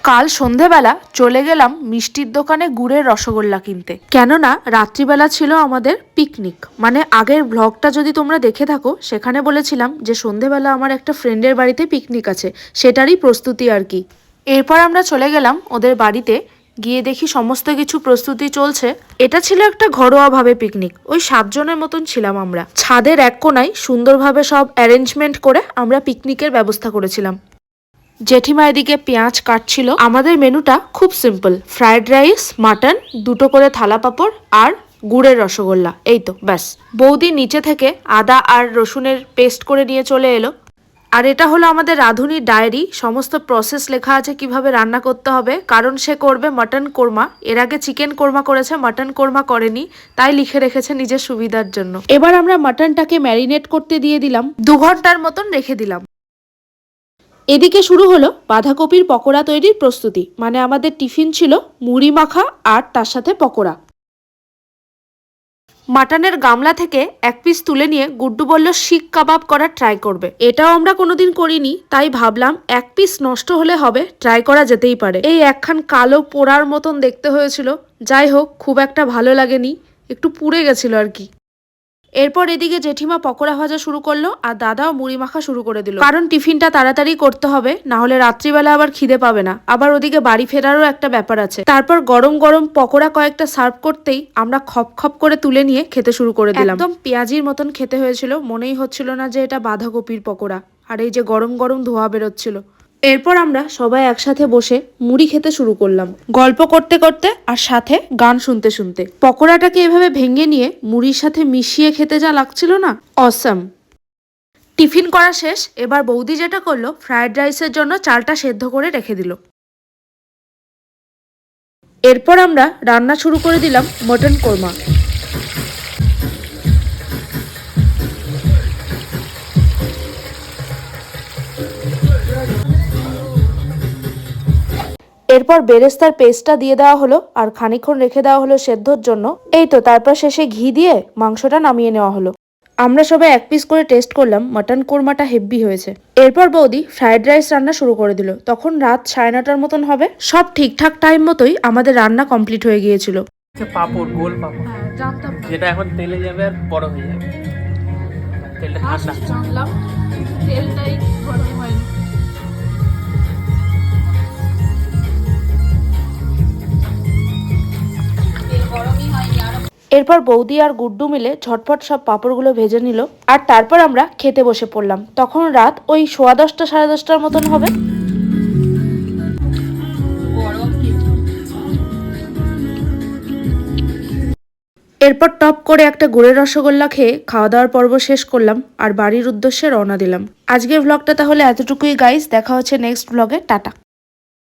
কাল সন্ধেবেলা চলে গেলাম মিষ্টির দোকানে গুড়ের রসগোল্লা কিনতে, কেননা রাত্রিবেলা ছিল আমাদের পিকনিক। মানে আগের ব্লগটা যদি তোমরা দেখে থাকো, সেখানে বলেছিলাম যে সন্ধেবেলা আমার একটা ফ্রেন্ডের বাড়িতে পিকনিক আছে, সেটারই প্রস্তুতি আর কি। এরপর আমরা চলে গেলাম ওদের বাড়িতে, গিয়ে দেখি সমস্ত কিছু প্রস্তুতি চলছে। এটা ছিল একটা ঘরোয়াভাবে পিকনিক, ওই 7 জনের মতন ছিলাম আমরা। ছাদের এক কোনায় সুন্দরভাবে সব অ্যারেঞ্জমেন্ট করে আমরা পিকনিকের ব্যবস্থা করেছিলাম। জেঠিমা এদিকে পেঁয়াজ কাটছিল। আমাদের মেনুটা খুব সিম্পল, ফ্রাইড রাইস, মাটন, 2টো করে থালা পাঁপড় আর গুড়ের রসগোল্লা, এই তো ব্যাস। বৌদি নিচে থেকে আদা আর রসুনের পেস্ট করে নিয়ে চলে এলো। আর এটা হলো আমাদের রাঁধুনির ডায়েরি, সমস্ত প্রসেস লেখা আছে কিভাবে রান্না করতে হবে, কারণ সে করবে মাটন কোরমা। এর আগে চিকেন কোরমা করেছে, মাটন কোরমা করেনি, তাই লিখে রেখেছে নিজের সুবিধার জন্য। এবার আমরা মাটনটাকে ম্যারিনেট করতে দিয়ে দিলাম, 2 ঘন্টার মতন রেখে দিলাম। এদিকে শুরু হলো বাঁধাকপির পকোড়া তৈরির প্রস্তুতি। মানে আমাদের টিফিন ছিল মুড়ি মাখা আর তার সাথে পকোড়া। মাটনের গামলা থেকে এক পিস তুলে নিয়ে গুড্ডু বলল শিক কাবাব করার ট্রাই করবে। এটাও আমরা কোনোদিন করিনি, তাই ভাবলাম এক পিস নষ্ট হলে হবে, ট্রাই করা যেতেই পারে। এই একখান কালো পোড়ার মতন দেখতে হয়েছিল, যাই হোক খুব একটা ভালো লাগেনি, একটু পুড়ে গেছিল আর কি। এরপর এদিকে জেঠিমা পকোড়া ভাজা শুরু করলো আর দাদাও মুড়ি মাখা শুরু করে দিল, কারণ টিফিনটা তাড়াতাড়ি করতে হবে, না হলে রাত্রিবেলা আবার খিদে পাবে না। আবার ওদিকে বাড়ি ফেরারও একটা ব্যাপার আছে। তারপর গরম গরম পকোড়া কয়েকটা সার্ভ করতেই আমরা খপ খপ করে তুলে নিয়ে খেতে শুরু করে দিলাম। একদম পেঁয়াজির মতন খেতে হয়েছিল, মনেই হচ্ছিল না যে এটা বাঁধাকপির পকোড়া। আর এই যে গরম গরম ধোয়া বেরোচ্ছিল। এরপর আমরা সবাই একসাথে বসে মুড়ি খেতে শুরু করলাম, গল্প করতে করতে আর সাথে গান শুনতে শুনতে। পকোড়াটাকে এভাবে ভেঙে নিয়ে মুড়ির সাথে মিশিয়ে খেতে যা লাগছিল না, অসাম। টিফিন করা শেষ, এবার বৌদি যেটা করলো, ফ্রাইড রাইসের জন্য চালটা সেদ্ধ করে রেখে দিল। এরপর আমরা রান্না শুরু করে দিলাম মটন কোরমা। এরপর বেরেস্তার পেস্টটা দিয়ে দেওয়া হলো আর খানিকক্ষণ রেখে দেওয়া হলো সেদ্ধর জন্য। এই তো তারপর শেষে ঘি দিয়ে মাংসটা নামিয়ে নেওয়া হলো। আমরা সবাই এক পিস করে টেস্ট করলাম, মাটন কোরমাটা হেভি হয়েছে। এরপর বৌদি ফ্রাইড রাইস রান্না শুরু করে দিল। তখন রাত 9:30টার মতন হবে। সব ঠিকঠাক টাইম মতোই আমাদের রান্না কমপ্লিট হয়ে গিয়েছিল। পাপড়, গোল পাপড়, যেটা এখন তেলে যাবে আর বড় হয়ে যাবে। তেলটা ঠান্ডা, জানলাম তেলটাই গরম হয়নি। এরপর বৌদি আর গুড্ডু মিলে ঝটপট সব পাঁপড়গুলো ভেজে নিল আর তারপর আমরা খেতে বসে পড়লাম। তখন রাত ওই 10:15 10:30টার মতন হবে। এরপর টপ করে একটা গুড়ের রসগোল্লা খেয়ে খাওয়া দাওয়ার পর্ব শেষ করলাম আর বাড়ির উদ্দেশ্যে রওনা দিলাম। আজকের ভ্লগটা তাহলে এতটুকুই গাইস, দেখা হচ্ছে নেক্সট ভ্লগে, টাটা।